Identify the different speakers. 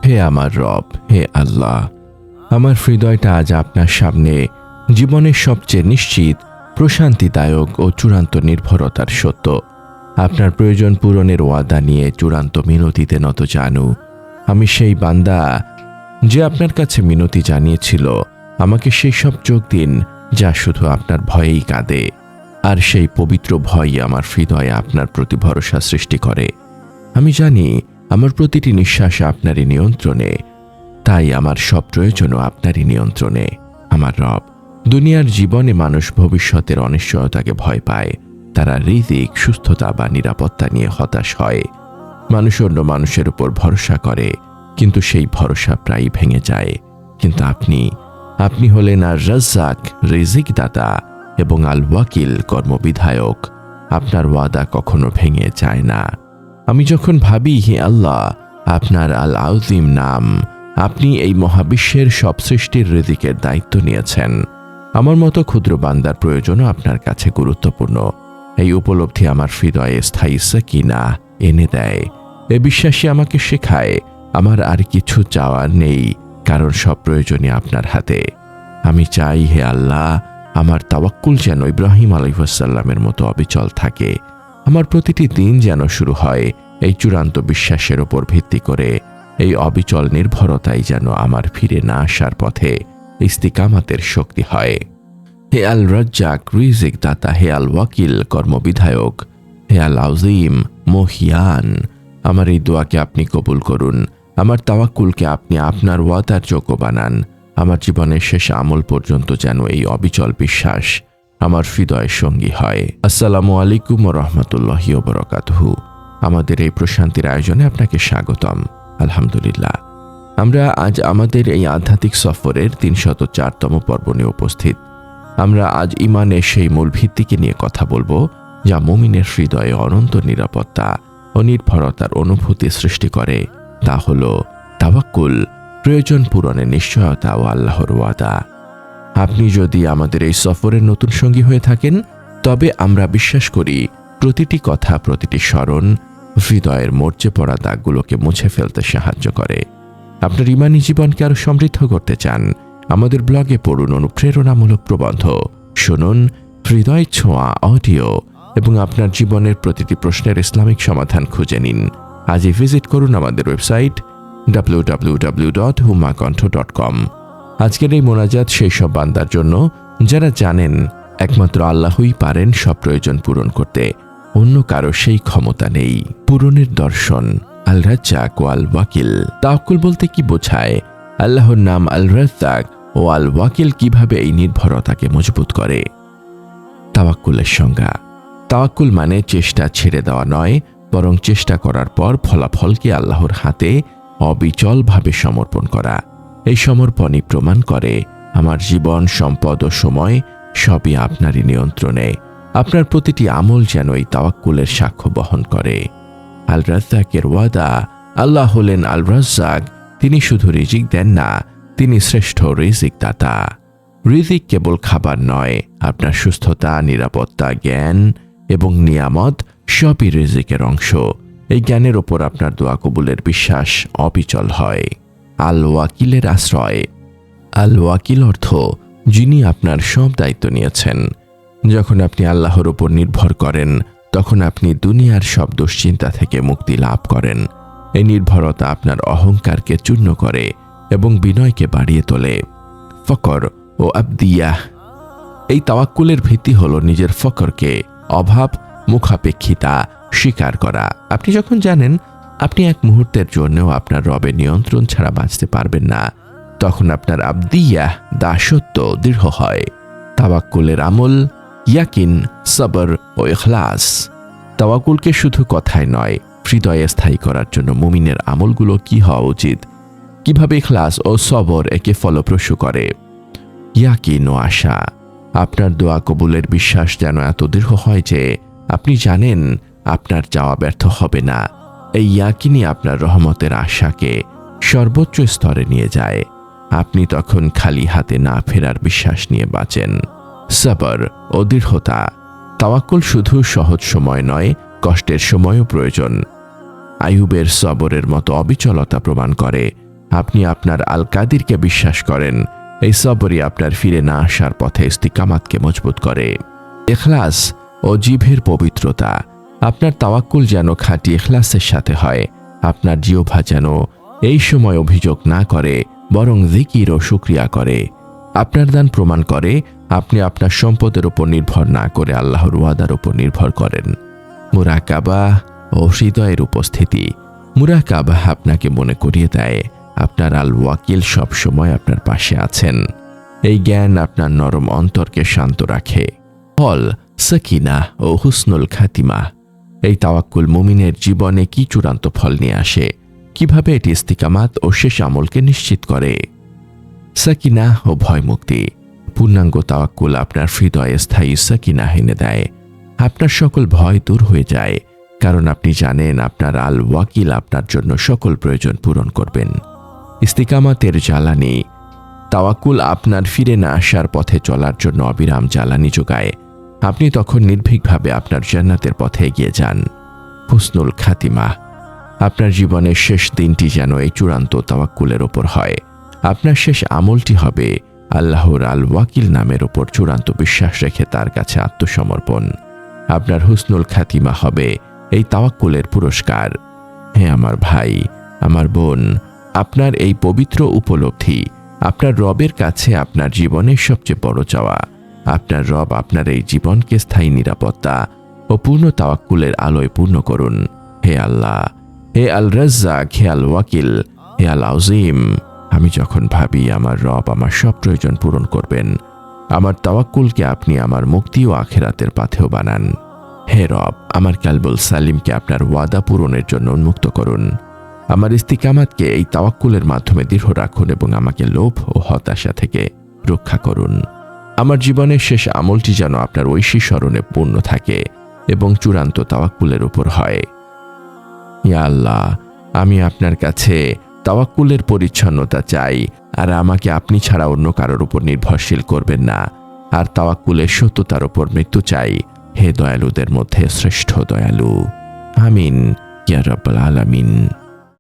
Speaker 1: হে আমার রব, হে আল্লাহ, আমার হৃদয়টা আজ আপনার সামনে জীবনের সবচেয়ে নিশ্চিত, প্রশান্তিদায়ক ও চূড়ান্ত নির্ভরতার সত্য আপনার প্রয়োজন পূরণের ওয়াদা নিয়ে চূড়ান্ত মিনতিতে নত জানু। আমি সেই বান্দা যে আপনার কাছে মিনতি জানিয়েছিল, আমাকে সেই সব চোখ দিন যা শুধু আপনার ভয়েই কাঁদে, আর সেই পবিত্র ভয়ই আমার হৃদয়ে আপনার প্রতি ভরসা সৃষ্টি করে। আমি জানি আমার প্রতিটি নিঃশ্বাস আপনারই নিয়ন্ত্রণে, তাই আমার সব প্রয়োজনও আপনারই নিয়ন্ত্রণে। আমার রব, দুনিয়ার জীবনে মানুষ ভবিষ্যতের অনিশ্চয়তাকে ভয় পায়। তারা রিজিক, সুস্থতা বা নিরাপত্তা নিয়ে হতাশ হয়। মানুষ অন্য মানুষের উপর ভরসা করে, কিন্তু সেই ভরসা প্রায়ই ভেঙে যায়। কিন্তু আপনি হলেন আর রাজ্জাক, রিজিক দাতা, এবং আল ওয়াকিল, কর্মবিধায়ক। আপনার ওয়াদা কখনো ভেঙে যায় না। আমি যখন ভাবি, হে আল্লাহ, আপনার আল আউজিম নাম, আপনি এই মহাবিশ্বের সব সৃষ্টির রিজিকের দায়িত্ব নিয়েছেন। আমার মতো ক্ষুদ্র বান্দার প্রয়োজনও আপনার কাছে গুরুত্বপূর্ণ। এই উপলব্ধি আমার হৃদয়ে স্থায়ী সাকিনা এনে দেয়। এ বিশ্বাসই আমাকে শেখায় আমার আর কিছু চাওয়ার নেই, কারণ সব প্রয়োজনই আপনার হাতে। আমি চাই, হে আল্লাহ, আমার তাওয়াক্কুল যেন ইব্রাহিম আলাইহিসসালামের মতো অবিচল থাকে। আমার প্রতিটি দিন যেন শুরু হয় এই চূড়ান্ত বিশ্বাসের ওপর ভিত্তি করে। এই অবিচল নির্ভরতাই যেন আমার ফিরে না আসার পথে ইস্তিকামাতের শক্তি হয়। হে আল রাজ্জাক, রিজিক দাতা, হে আল ওয়াকিল, কর্মবিধায়ক, হে আল আউজিম, মহিয়ান, আমার এই দোয়াকে আপনি কবুল করুন। আমার তাওয়াক্কুলকে আপনি আপনার ওয়াদার যোগ্য বানান। আমার জীবনের শেষ আমল পর্যন্ত যেন এই অবিচল বিশ্বাস আমার হৃদয়ের সঙ্গী হয়। আসসালামু আলাইকুম ওয়া রাহমাতুল্লাহি ওয়া বারাকাতুহু। আমাদের এই প্রশান্তির আয়োজনে আপনাকে স্বাগতম। আলহামদুলিল্লাহ, আমরা আজ আমাদের এই আধ্যাত্মিক সফরের ৩০৪তম পর্ব নিয়ে উপস্থিত। আমরা আজ ইমানের সেই মূল ভিত্তিকে নিয়ে কথা বলবো, যা মুমিনের হৃদয়ে অনন্ত নিরাপত্তা ও নির্ভরতার অনুভূতি সৃষ্টি করে। তা হল তাওয়াক্কুল, প্রয়োজন পূরণের নিশ্চয়তা ও আল্লাহর ওয়াদা। আপনি যদি আমাদের এই সফরের নতুন সঙ্গী হয়ে থাকেন, তবে আমরা বিশ্বাস করি প্রতিটি কথা, প্রতিটি স্মরণ হৃদয়ের মরচে পড়া দাগগুলোকে মুছে ফেলতে সাহায্য করে। আপনার ইমানি জীবনকে আরো সমৃদ্ধ করতে চান? আমাদের ব্লগে পড়ুন অনুপ্রেরণামূলক প্রবন্ধ, শুনুন হৃদয় ছোঁয়া অডিও, এবং আপনার জীবনের প্রতিটি প্রশ্নের ইসলামিক সমাধান খুঁজে নিন। আজই ভিজিট করুন আমাদের ওয়েবসাইট www.humakantha.com। আজকের এই মোনাজাত সেই সব বান্দার জন্য যারা জানেন একমাত্র আল্লাহই পারেন সব প্রয়োজন পূরণ করতে, অন্য কারো সেই ক্ষমতা নেই। পূরণের দর্শন, আল রাজ্জাক ও আল ওয়াকিল। তাওয়াক্কুল বলতে কি বোঝায়? আল্লাহর নাম আল রাজ্জাক ও আল ওয়াকিল কিভাবে এই নির্ভরতাকে মজবুত করে? তাওয়াক্কুলের সংজ্ঞা। তাওয়াক্কুল মানে চেষ্টা ছেড়ে দেওয়া নয়, বরং চেষ্টা করার পর ফলাফলকে আল্লাহর হাতে অবিচলভাবে সমর্পণ করা। এই সমর্পণই প্রমাণ করে আমার জীবন, সম্পদ ও সময় সবই আপনারই নিয়ন্ত্রণে। আপনার প্রতিটি আমল যেন এই তাওয়াক্কুলের সাক্ষ্য বহন করে। আল রাজ্জাকের ওয়াদা। আল্লাহ হলেন আল রাজ্জাক। তিনি শুধু রিজিক দেন না, তিনি শ্রেষ্ঠ রিজিক দাতা। রিজিক কেবল খাবার নয়, আপনার সুস্থতা, নিরাপত্তা, জ্ঞান এবং নিয়ামত সবই রিজিকের অংশ। এই জ্ঞানের ওপর আপনার দোয়া কবুলের বিশ্বাস অবিচল হয়। আল ওয়াকিলের আশ্রয়। আল ওয়াকিল অর্থ যিনি আপনার সব দায়িত্ব নিয়েছেন। যখন আপনি আল্লাহর উপর নির্ভর করেন, তখন আপনি দুনিয়ার সব দুশ্চিন্তা থেকে মুক্তি লাভ করেন। এই নির্ভরতা আপনার অহংকারকে চূর্ণ করে এবং বিনয়কে বাড়িয়ে তোলে। ফকর ও আবদিয়াহ। এই তাওয়াক্কুলের ভিত্তি হল নিজের ফকরকে, অভাব, মুখাপেক্ষিতা স্বীকার করা। আপনি যখন জানেন আপনি এক মুহূর্তের জন্যও আপনার রবের নিয়ন্ত্রণ ছাড়া বাঁচতে পারবেন না, তখন আপনার আবদিয়াহ, দাসত্ব দৃঢ় হয়। তাওয়াক্কুলের আমল, ইয়াকিন, সবর ও ইখলাস। তাওয়াক্কুলকে শুধু কথায় নয়, হৃদয়ে স্থায়ী করার জন্য মুমিনের আমলগুলো কি হওয়া উচিত, কিভাবে ইখলাস ও সবর একে ফলপ্রসূ করে। ইয়াকিন ও আশা। আপনার দোয়া কবুলের বিশ্বাস যেন এত দৃঢ় হয় যে আপনি জানেন আপনার চাওয়া ব্যর্থ হবে না। এই ইয়াকিনই আপনার রহমতের আশাকে সর্বোচ্চ স্তরে নিয়ে যায়। আপনি তখন খালি হাতে না ফেরার বিশ্বাস নিয়ে বাঁচেন। সবর ও দৃঢ়তা। তাওয়াক্কুল শুধু সহজ সময় নয়, কষ্টের সময়ও প্রয়োজন। আইয়ুবের সবরের মতো অবিচলতা প্রমাণ করে আপনি আপনার আল কাদিরকে বিশ্বাস করেন, এই সবরই আপনার ফিরে না আসার পথে ইস্তিকামাতকে মজবুত করে। ইখলাস ও জিভের পবিত্রতা, আপনার তাওয়াক্কুল যেন খাঁটি ইখলাসের সাথে হয়। আপনার জিহ্বা যেন এই সময় অভিযোগ না করে, বরং জিকির ও শুকরিয়া করে। আপনার দান প্রমাণ করে আপনি আপনার সম্পদের উপর নির্ভর না করে আল্লাহর ওয়াদার উপর নির্ভর করেন। মুরাকাবা ও হৃদয়ের উপস্থিতি, মুরাকাবা আপনাকে মনে করিয়ে দেয় আপনার আল ওয়াকিল সব সময় আপনার পাশে আছেন। এই জ্ঞান আপনার নরম অন্তরকে শান্ত রাখে। ফল সাকিনাহ ও হুসনুল খাতিমা, এই তাওয়াক্কুল মুমিনের জীবনে কি চূড়ান্ত ফল নিয়ে আসে, কিভাবে এটি ইস্তিকামাত ও শেষ আমলকে নিশ্চিত করে। সাকিনাহ ও ভয়মুক্তি, পূর্ণাঙ্গ তাওয়াক্কুল আপনার হৃদয়ে স্থায়ী সাকিনাহ এনে দেয়। আপনার সকল ভয় দূর হয়ে যায়, কারণ আপনি জানেন আপনার আল ওয়াকিল আপনার জন্য সকল প্রয়োজন পূরণ করবেন। ইস্তিকামাতের জ্বালানি, তাওয়াক্কুল আপনার ফিরে না আসার পথে চলার জন্য অবিরাম জ্বালানি যোগায়। আপনি তখন নির্ভীকভাবে আপনার জান্নাতের পথে এগিয়ে যান। হুসনুল খাতিমা, আপনার জীবনের শেষ দিনটি যেন এই চূড়ান্ত তাওয়াক্কুলের ওপর হয়। আপনার শেষ আমলটি হবে আল্লাহর আল ওয়াকিল নামের ওপর চূড়ান্ত বিশ্বাস রেখে তার কাছে আত্মসমর্পণ। আপনার হুসনুল খাতিমা হবে এই তাওয়াক্কুলের পুরস্কার। হে আমার ভাই, আমার বোন, আপনার এই পবিত্র উপলব্ধি আপনার রবের কাছে আপনার জীবনের সবচেয়ে বড় চাওয়া। আপনার রব আপনার এই জীবনকে স্থায়ী নিরাপত্তা ও পূর্ণ তাওয়াক্কুলের আলোয় পূর্ণ করুন। হে আল্লাহ, হে আল রাজ্জাক, হে আল ওয়াকিল, হে আল আযীম, আমি যখন ভাবি আমার রব আমার সব প্রয়োজন পূরণ করবেন, আমার তাওয়াক্কুলকে আপনি আমার মুক্তি ও আখিরাতের পাথেও বানান। হে রব, আমার কালবুল সালিমকে আপনার ওয়াদা পূরণের জন্য উন্মুক্ত করুন। আমার ইস্তিকামাতকে এই তাওয়াক্কুলের মাধ্যমে দৃঢ় রাখুন এবং আমাকে লোভ ও হতাশা থেকে রক্ষা করুন। আমার জীবনের শেষ আমলটি যেন আপনার ঐশী স্মরণে পূর্ণ থাকে এবং চূড়ান্ত তাওয়াক্কুলের উপর হয়। ইয়া আল্লাহ, আমি আপনার কাছে তাওয়াক্কুলের পরিচ্ছন্নতা চাই, আর আমাকে আপনি ছাড়া অন্য কারোর উপর নির্ভরশীল করবেন না। আর তাওয়াক্কুলের সত্যতার উপর মৃত্যু চাই। হে দয়ালুদের মধ্যে শ্রেষ্ঠ দয়ালু। আমিন ইয়া রাব্বাল আলামিন।